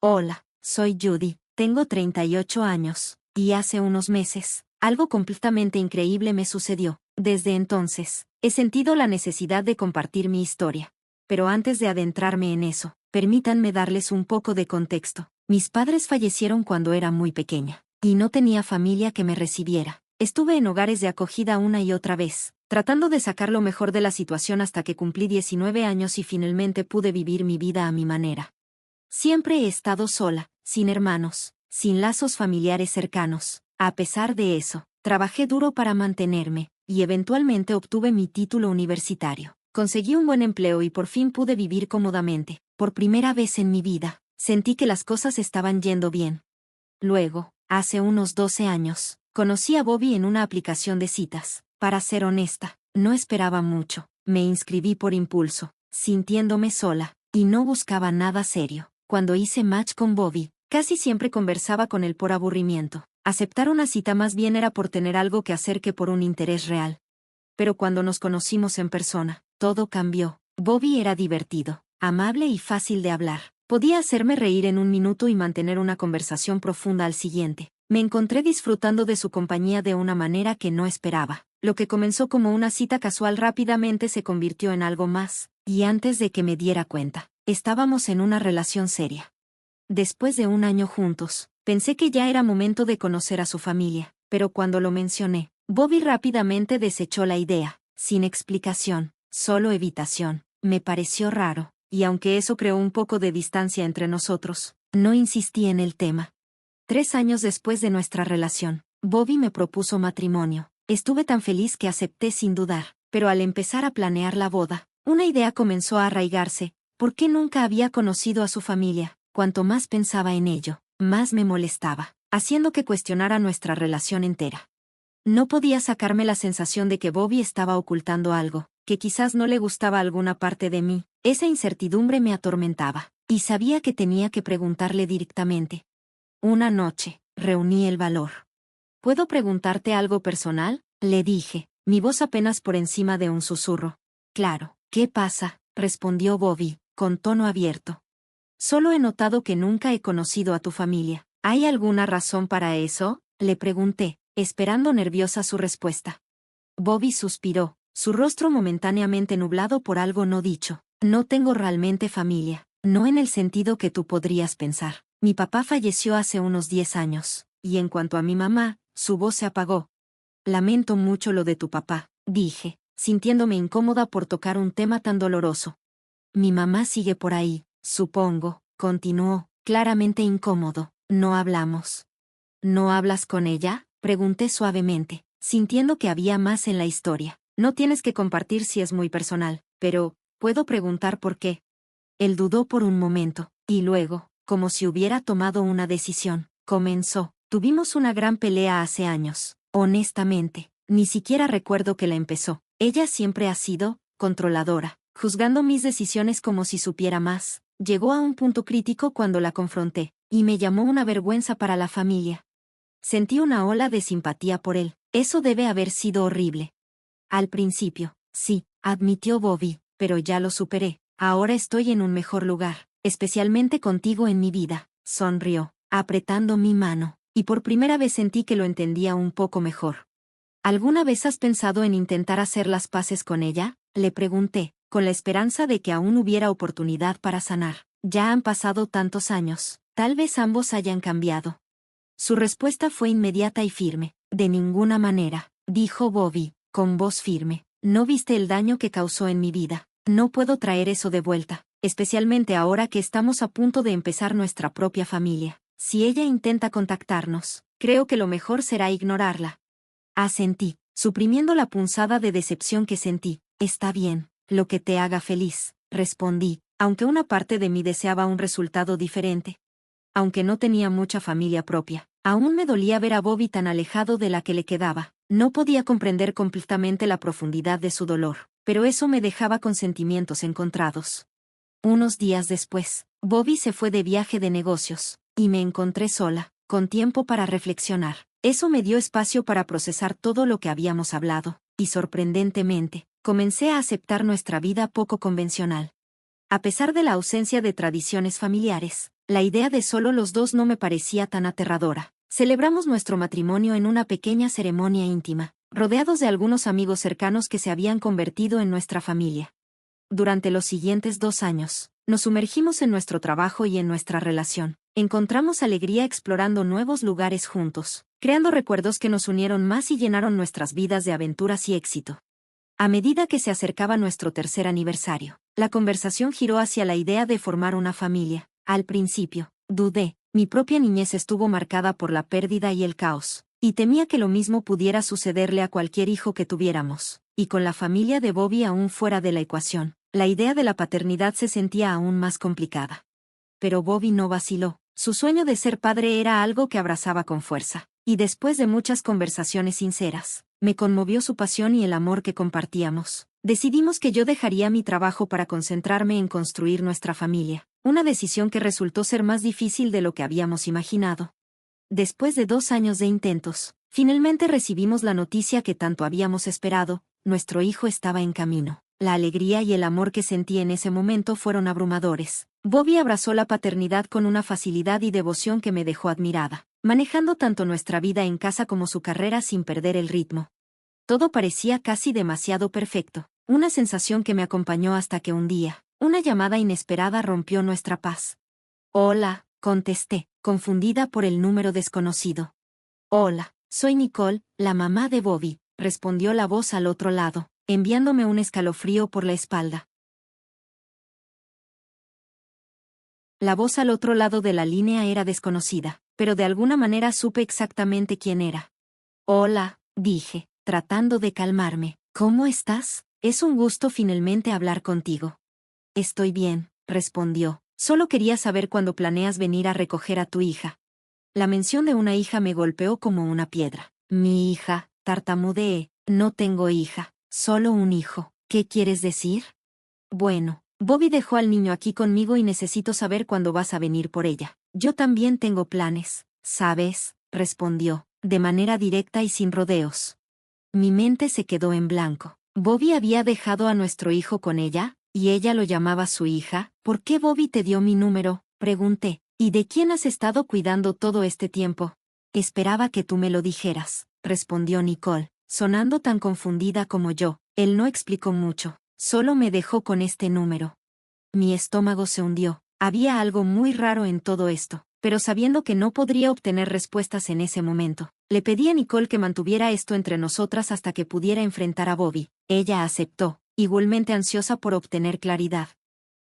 Hola, soy Judy, tengo 38 años, y hace unos meses, algo completamente increíble me sucedió. Desde entonces, he sentido la necesidad de compartir mi historia. Pero antes de adentrarme en eso, permítanme darles un poco de contexto. Mis padres fallecieron cuando era muy pequeña, y no tenía familia que me recibiera. Estuve en hogares de acogida una y otra vez, tratando de sacar lo mejor de la situación hasta que cumplí 19 años y finalmente pude vivir mi vida a mi manera. Siempre he estado sola, sin hermanos, sin lazos familiares cercanos. A pesar de eso, trabajé duro para mantenerme, y eventualmente obtuve mi título universitario. Conseguí un buen empleo y por fin pude vivir cómodamente. Por primera vez en mi vida, sentí que las cosas estaban yendo bien. Luego, hace unos 12 años, conocí a Bobby en una aplicación de citas. Para ser honesta, no esperaba mucho. Me inscribí por impulso, sintiéndome sola, y no buscaba nada serio. Cuando hice match con Bobby, casi siempre conversaba con él por aburrimiento. Aceptar una cita más bien era por tener algo que hacer que por un interés real. Pero cuando nos conocimos en persona, todo cambió. Bobby era divertido, amable y fácil de hablar. Podía hacerme reír en un minuto y mantener una conversación profunda al siguiente. Me encontré disfrutando de su compañía de una manera que no esperaba. Lo que comenzó como una cita casual rápidamente se convirtió en algo más, y antes de que me diera cuenta, estábamos en una relación seria. Después de un año juntos, pensé que ya era momento de conocer a su familia, pero cuando lo mencioné, Bobby rápidamente desechó la idea, sin explicación, solo evitación. Me pareció raro, y aunque eso creó un poco de distancia entre nosotros, no insistí en el tema. 3 años después de nuestra relación, Bobby me propuso matrimonio. Estuve tan feliz que acepté sin dudar, pero al empezar a planear la boda, una idea comenzó a arraigarse. ¿Por qué nunca había conocido a su familia? Cuanto más pensaba en ello, más me molestaba, haciendo que cuestionara nuestra relación entera. No podía sacarme la sensación de que Bobby estaba ocultando algo, que quizás no le gustaba alguna parte de mí. Esa incertidumbre me atormentaba, y sabía que tenía que preguntarle directamente. Una noche, reuní el valor. ¿Puedo preguntarte algo personal?, le dije, mi voz apenas por encima de un susurro. Claro, ¿qué pasa?, respondió Bobby, con tono abierto. Solo he notado que nunca he conocido a tu familia. ¿Hay alguna razón para eso?, le pregunté, esperando nerviosa su respuesta. Bobby suspiró, su rostro momentáneamente nublado por algo no dicho. No tengo realmente familia, no en el sentido que tú podrías pensar. Mi papá falleció hace unos 10 años, y en cuanto a mi mamá, su voz se apagó. Lamento mucho lo de tu papá, dije, sintiéndome incómoda por tocar un tema tan doloroso. Mi mamá sigue por ahí, supongo, continuó, claramente incómodo. No hablamos. ¿No hablas con ella?, pregunté suavemente, sintiendo que había más en la historia. No tienes que compartir si es muy personal, pero, ¿puedo preguntar por qué? Él dudó por un momento, y luego, como si hubiera tomado una decisión, comenzó. Tuvimos una gran pelea hace años. Honestamente, ni siquiera recuerdo que la empezó. Ella siempre ha sido controladora, juzgando mis decisiones como si supiera más. Llegó a un punto crítico cuando la confronté, y me llamó una vergüenza para la familia. Sentí una ola de simpatía por él. Eso debe haber sido horrible. Al principio, sí, admitió Bobby, pero ya lo superé. Ahora estoy en un mejor lugar, especialmente contigo en mi vida, sonrió, apretando mi mano, y por primera vez sentí que lo entendía un poco mejor. ¿Alguna vez has pensado en intentar hacer las paces con ella?, le pregunté, con la esperanza de que aún hubiera oportunidad para sanar. Ya han pasado tantos años, tal vez ambos hayan cambiado. Su respuesta fue inmediata y firme. De ninguna manera, dijo Bobby, con voz firme. No viste el daño que causó en mi vida. No puedo traer eso de vuelta, especialmente ahora que estamos a punto de empezar nuestra propia familia. Si ella intenta contactarnos, creo que lo mejor será ignorarla. Asentí, suprimiendo la punzada de decepción que sentí. Está bien, lo que te haga feliz, respondí, aunque una parte de mí deseaba un resultado diferente. Aunque no tenía mucha familia propia, aún me dolía ver a Bobby tan alejado de la que le quedaba. No podía comprender completamente la profundidad de su dolor, pero eso me dejaba con sentimientos encontrados. Unos días después, Bobby se fue de viaje de negocios, y me encontré sola, con tiempo para reflexionar. Eso me dio espacio para procesar todo lo que habíamos hablado, y sorprendentemente, comencé a aceptar nuestra vida poco convencional. A pesar de la ausencia de tradiciones familiares, la idea de solo los dos no me parecía tan aterradora. Celebramos nuestro matrimonio en una pequeña ceremonia íntima, rodeados de algunos amigos cercanos que se habían convertido en nuestra familia. Durante los siguientes 2 años, nos sumergimos en nuestro trabajo y en nuestra relación. Encontramos alegría explorando nuevos lugares juntos, creando recuerdos que nos unieron más y llenaron nuestras vidas de aventuras y éxito. A medida que se acercaba nuestro tercer aniversario, la conversación giró hacia la idea de formar una familia. Al principio, dudé, mi propia niñez estuvo marcada por la pérdida y el caos, y temía que lo mismo pudiera sucederle a cualquier hijo que tuviéramos. Y con la familia de Bobby aún fuera de la ecuación, la idea de la paternidad se sentía aún más complicada. Pero Bobby no vaciló. Su sueño de ser padre era algo que abrazaba con fuerza, y después de muchas conversaciones sinceras, me conmovió su pasión y el amor que compartíamos. Decidimos que yo dejaría mi trabajo para concentrarme en construir nuestra familia, una decisión que resultó ser más difícil de lo que habíamos imaginado. Después de 2 años de intentos, finalmente recibimos la noticia que tanto habíamos esperado: nuestro hijo estaba en camino. La alegría y el amor que sentí en ese momento fueron abrumadores. Bobby abrazó la paternidad con una facilidad y devoción que me dejó admirada, manejando tanto nuestra vida en casa como su carrera sin perder el ritmo. Todo parecía casi demasiado perfecto, una sensación que me acompañó hasta que un día, una llamada inesperada rompió nuestra paz. Hola, contesté, confundida por el número desconocido. Hola, soy Nicole, la mamá de Bobby, respondió la voz al otro lado, enviándome un escalofrío por la espalda. La voz al otro lado de la línea era desconocida, pero de alguna manera supe exactamente quién era. Hola, dije, tratando de calmarme. ¿Cómo estás? Es un gusto finalmente hablar contigo. Estoy bien, respondió. Solo quería saber cuándo planeas venir a recoger a tu hija. La mención de una hija me golpeó como una piedra. Mi hija, tartamudeé, no tengo hija, solo un hijo. ¿Qué quieres decir? Bueno, Bobby dejó al niño aquí conmigo y necesito saber cuándo vas a venir por ella. Yo también tengo planes, ¿sabes? Respondió, de manera directa y sin rodeos. Mi mente se quedó en blanco. ¿Bobby había dejado a nuestro hijo con ella? ¿Y ella lo llamaba su hija? ¿Por qué Bobby te dio mi número? Pregunté. ¿Y de quién has estado cuidando todo este tiempo? Esperaba que tú me lo dijeras, respondió Nicole, sonando tan confundida como yo. Él no explicó mucho, solo me dejó con este número. Mi estómago se hundió. Había algo muy raro en todo esto, pero sabiendo que no podría obtener respuestas en ese momento, le pedí a Nicole que mantuviera esto entre nosotras hasta que pudiera enfrentar a Bobby. Ella aceptó, igualmente ansiosa por obtener claridad.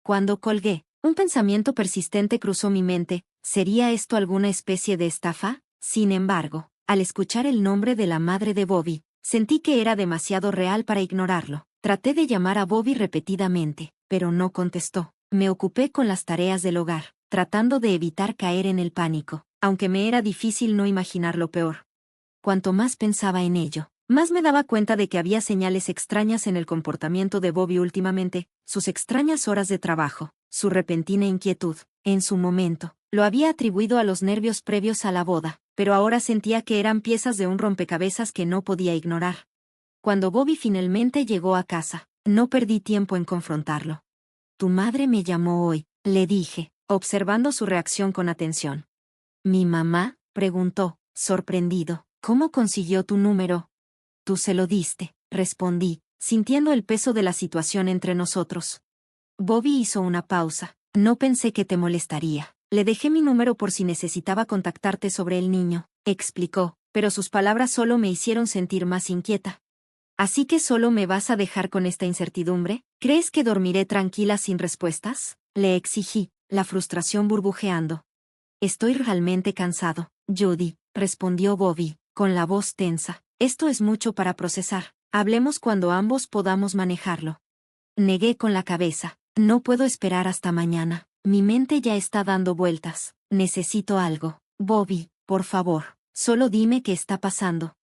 Cuando colgué, un pensamiento persistente cruzó mi mente: ¿sería esto alguna especie de estafa? Sin embargo, al escuchar el nombre de la madre de Bobby, sentí que era demasiado real para ignorarlo. Traté de llamar a Bobby repetidamente, pero no contestó. Me ocupé con las tareas del hogar, tratando de evitar caer en el pánico, aunque me era difícil no imaginar lo peor. Cuanto más pensaba en ello, más me daba cuenta de que había señales extrañas en el comportamiento de Bobby últimamente: sus extrañas horas de trabajo, su repentina inquietud. En su momento, lo había atribuido a los nervios previos a la boda, pero ahora sentía que eran piezas de un rompecabezas que no podía ignorar. Cuando Bobby finalmente llegó a casa, no perdí tiempo en confrontarlo. Tu madre me llamó hoy, le dije, observando su reacción con atención. ¿Mi mamá? Preguntó, sorprendido. ¿Cómo consiguió tu número? Tú se lo diste, respondí, sintiendo el peso de la situación entre nosotros. Bobby hizo una pausa. No pensé que te molestaría. Le dejé mi número por si necesitaba contactarte sobre el niño, explicó, pero sus palabras solo me hicieron sentir más inquieta. ¿Así que solo me vas a dejar con esta incertidumbre? ¿Crees que dormiré tranquila sin respuestas? Le exigí, la frustración burbujeando. Estoy realmente cansado, Judy, respondió Bobby, con la voz tensa. Esto es mucho para procesar. Hablemos cuando ambos podamos manejarlo. Negué con la cabeza. No puedo esperar hasta mañana. Mi mente ya está dando vueltas. Necesito algo. Bobby, por favor, solo dime qué está pasando.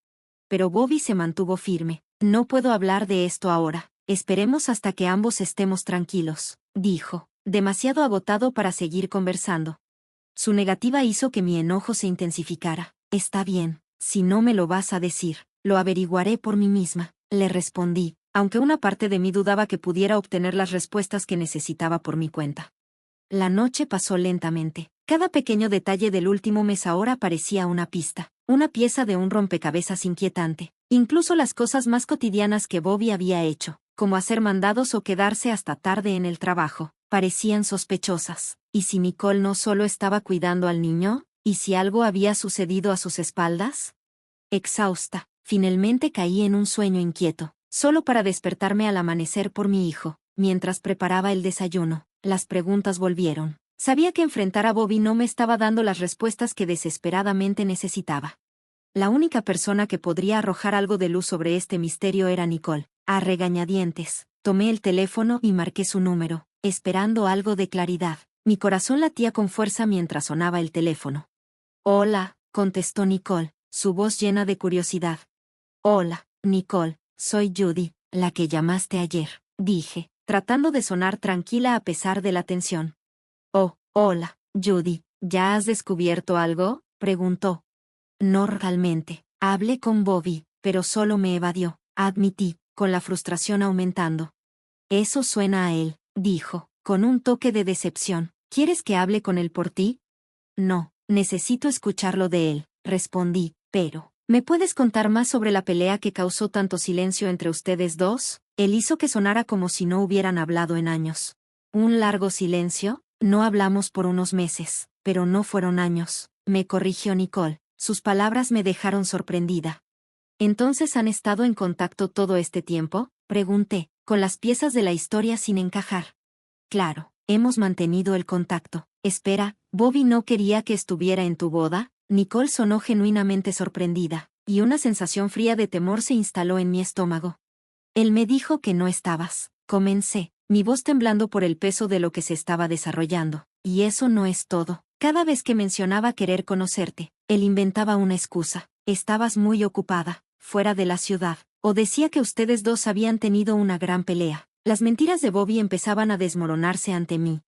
Pero Bobby se mantuvo firme. No puedo hablar de esto ahora. Esperemos hasta que ambos estemos tranquilos, dijo, demasiado agotado para seguir conversando. Su negativa hizo que mi enojo se intensificara. Está bien, si no me lo vas a decir, lo averiguaré por mí misma, le respondí, aunque una parte de mí dudaba que pudiera obtener las respuestas que necesitaba por mi cuenta. La noche pasó lentamente. Cada pequeño detalle del último mes ahora parecía una pista, una pieza de un rompecabezas inquietante. Incluso las cosas más cotidianas que Bobby había hecho, como hacer mandados o quedarse hasta tarde en el trabajo, parecían sospechosas. ¿Y si Nicole no solo estaba cuidando al niño? ¿Y si algo había sucedido a sus espaldas? Exhausta, finalmente caí en un sueño inquieto, solo para despertarme al amanecer por mi hijo. Mientras preparaba el desayuno, las preguntas volvieron. Sabía que enfrentar a Bobby no me estaba dando las respuestas que desesperadamente necesitaba. La única persona que podría arrojar algo de luz sobre este misterio era Nicole. A regañadientes, tomé el teléfono y marqué su número, esperando algo de claridad. Mi corazón latía con fuerza mientras sonaba el teléfono. Hola, contestó Nicole, su voz llena de curiosidad. Hola, Nicole, soy Judy, la que llamaste ayer, dije, tratando de sonar tranquila a pesar de la tensión. Oh, hola, Judy, ¿ya has descubierto algo?, preguntó. No realmente. Hablé con Bobby, pero solo me evadió, admití, con la frustración aumentando. Eso suena a él, dijo, con un toque de decepción. ¿Quieres que hable con él por ti? No, necesito escucharlo de él, respondí, pero, ¿me puedes contar más sobre la pelea que causó tanto silencio entre ustedes dos? Él hizo que sonara como si no hubieran hablado en años. ¿Un largo silencio? No hablamos por unos meses, pero no fueron años, me corrigió Nicole. Sus palabras me dejaron sorprendida. ¿Entonces han estado en contacto todo este tiempo?, pregunté, con las piezas de la historia sin encajar. Claro, hemos mantenido el contacto. Espera, ¿Bobby no quería que estuviera en tu boda? Nicole sonó genuinamente sorprendida, y una sensación fría de temor se instaló en mi estómago. Él me dijo que no estabas. Comencé, mi voz temblando por el peso de lo que se estaba desarrollando. Y eso no es todo. Cada vez que mencionaba querer conocerte, él inventaba una excusa. Estabas muy ocupada, fuera de la ciudad, o decía que ustedes dos habían tenido una gran pelea. Las mentiras de Bobby empezaban a desmoronarse ante mí.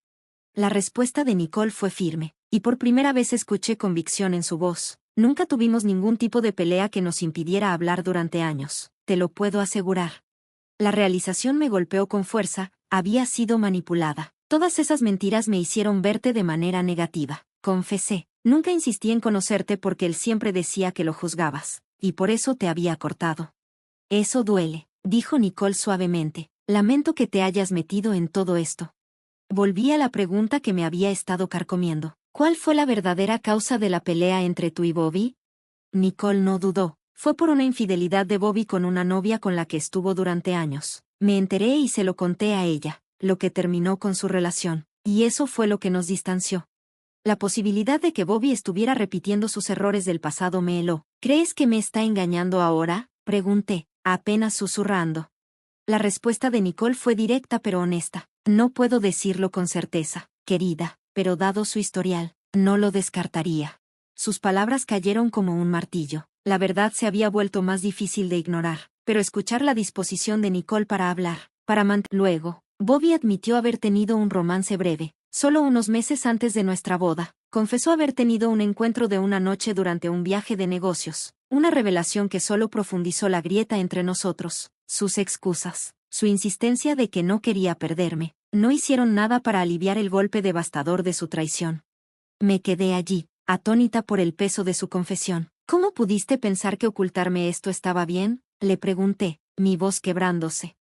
La respuesta de Nicole fue firme, y por primera vez escuché convicción en su voz. Nunca tuvimos ningún tipo de pelea que nos impidiera hablar durante años, te lo puedo asegurar. La realización me golpeó con fuerza, había sido manipulada. Todas esas mentiras me hicieron verte de manera negativa, confesé. Nunca insistí en conocerte porque él siempre decía que lo juzgabas, y por eso te había cortado. Eso duele, dijo Nicole suavemente. Lamento que te hayas metido en todo esto. Volví a la pregunta que me había estado carcomiendo. ¿Cuál fue la verdadera causa de la pelea entre tú y Bobby? Nicole no dudó. Fue por una infidelidad de Bobby con una novia con la que estuvo durante años. Me enteré y se lo conté a ella, lo que terminó con su relación, y eso fue lo que nos distanció. La posibilidad de que Bobby estuviera repitiendo sus errores del pasado me heló. ¿Crees que me está engañando ahora?, pregunté, apenas susurrando. La respuesta de Nicole fue directa pero honesta. No puedo decirlo con certeza, querida, pero dado su historial, no lo descartaría. Sus palabras cayeron como un martillo. La verdad se había vuelto más difícil de ignorar, pero escuchar la disposición de Nicole para hablar, Luego, Bobby admitió haber tenido un romance breve, solo unos meses antes de nuestra boda. Confesó haber tenido un encuentro de una noche durante un viaje de negocios, una revelación que solo profundizó la grieta entre nosotros. Sus excusas, su insistencia de que no quería perderme, no hicieron nada para aliviar el golpe devastador de su traición. Me quedé allí, atónita por el peso de su confesión. ¿Cómo pudiste pensar que ocultarme esto estaba bien?, le pregunté, mi voz quebrándose.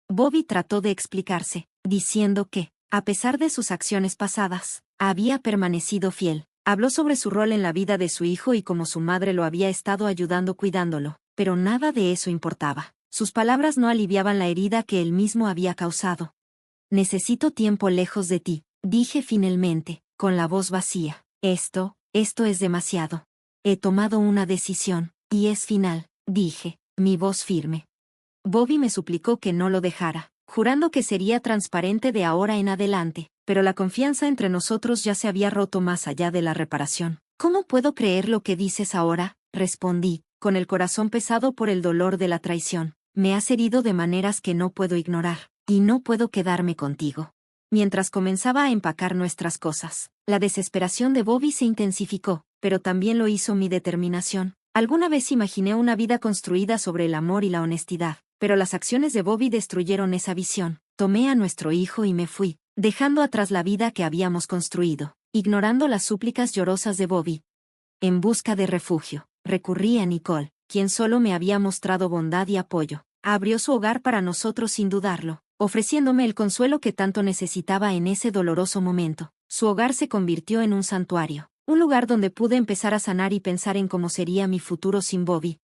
Bobby trató de explicarse, diciendo que, a pesar de sus acciones pasadas, había permanecido fiel. Habló sobre su rol en la vida de su hijo y cómo su madre lo había estado ayudando cuidándolo, pero nada de eso importaba. Sus palabras no aliviaban la herida que él mismo había causado. Necesito tiempo lejos de ti, dije finalmente, con la voz vacía. Esto es demasiado. He tomado una decisión, y es final, dije, mi voz firme. Bobby me suplicó que no lo dejara, jurando que sería transparente de ahora en adelante, pero la confianza entre nosotros ya se había roto más allá de la reparación. ¿Cómo puedo creer lo que dices ahora?, respondí, con el corazón pesado por el dolor de la traición. Me has herido de maneras que no puedo ignorar, y no puedo quedarme contigo. Mientras comenzaba a empacar nuestras cosas, la desesperación de Bobby se intensificó, pero también lo hizo mi determinación. Alguna vez imaginé una vida construida sobre el amor y la honestidad, pero las acciones de Bobby destruyeron esa visión. Tomé a nuestro hijo y me fui, dejando atrás la vida que habíamos construido, ignorando las súplicas llorosas de Bobby. En busca de refugio, recurrí a Nicole, quien solo me había mostrado bondad y apoyo. Abrió su hogar para nosotros sin dudarlo, ofreciéndome el consuelo que tanto necesitaba en ese doloroso momento. Su hogar se convirtió en un santuario, un lugar donde pude empezar a sanar y pensar en cómo sería mi futuro sin Bobby.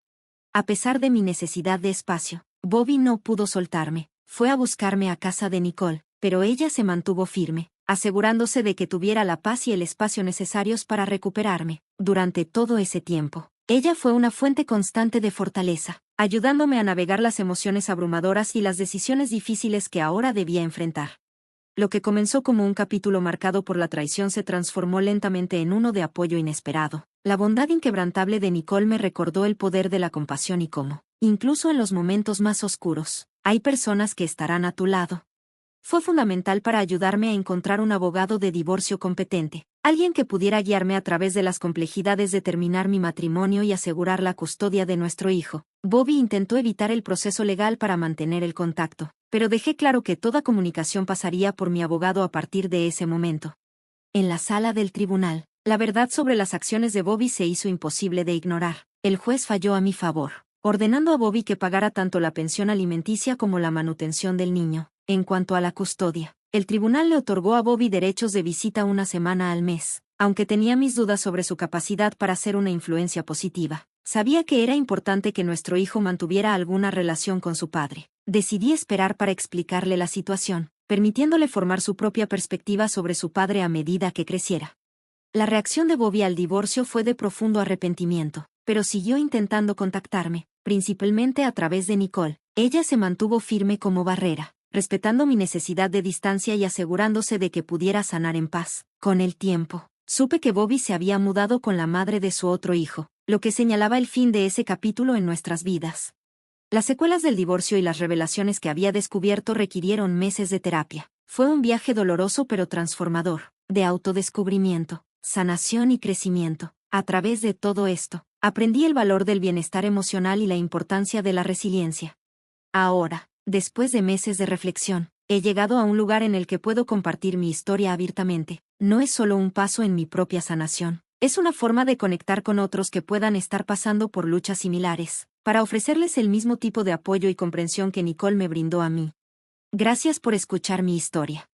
A pesar de mi necesidad de espacio, Bobby no pudo soltarme. Fue a buscarme a casa de Nicole, pero ella se mantuvo firme, asegurándose de que tuviera la paz y el espacio necesarios para recuperarme. Durante todo ese tiempo, ella fue una fuente constante de fortaleza, ayudándome a navegar las emociones abrumadoras y las decisiones difíciles que ahora debía enfrentar. Lo que comenzó como un capítulo marcado por la traición se transformó lentamente en uno de apoyo inesperado. La bondad inquebrantable de Nicole me recordó el poder de la compasión y cómo, incluso en los momentos más oscuros, hay personas que estarán a tu lado. Fue fundamental para ayudarme a encontrar un abogado de divorcio competente, alguien que pudiera guiarme a través de las complejidades de terminar mi matrimonio y asegurar la custodia de nuestro hijo. Bobby intentó evitar el proceso legal para mantener el contacto, pero dejé claro que toda comunicación pasaría por mi abogado a partir de ese momento. En la sala del tribunal, la verdad sobre las acciones de Bobby se hizo imposible de ignorar. El juez falló a mi favor, ordenando a Bobby que pagara tanto la pensión alimenticia como la manutención del niño. En cuanto a la custodia, el tribunal le otorgó a Bobby derechos de visita una semana al mes, aunque tenía mis dudas sobre su capacidad para ser una influencia positiva. Sabía que era importante que nuestro hijo mantuviera alguna relación con su padre. Decidí esperar para explicarle la situación, permitiéndole formar su propia perspectiva sobre su padre a medida que creciera. La reacción de Bobby al divorcio fue de profundo arrepentimiento, pero siguió intentando contactarme, principalmente a través de Nicole. Ella se mantuvo firme como barrera, respetando mi necesidad de distancia y asegurándose de que pudiera sanar en paz. Con el tiempo, supe que Bobby se había mudado con la madre de su otro hijo, lo que señalaba el fin de ese capítulo en nuestras vidas. Las secuelas del divorcio y las revelaciones que había descubierto requirieron meses de terapia. Fue un viaje doloroso pero transformador, de autodescubrimiento, sanación y crecimiento. A través de todo esto, aprendí el valor del bienestar emocional y la importancia de la resiliencia. Ahora, después de meses de reflexión, he llegado a un lugar en el que puedo compartir mi historia abiertamente. No es solo un paso en mi propia sanación, es una forma de conectar con otros que puedan estar pasando por luchas similares, para ofrecerles el mismo tipo de apoyo y comprensión que Nicole me brindó a mí. Gracias por escuchar mi historia.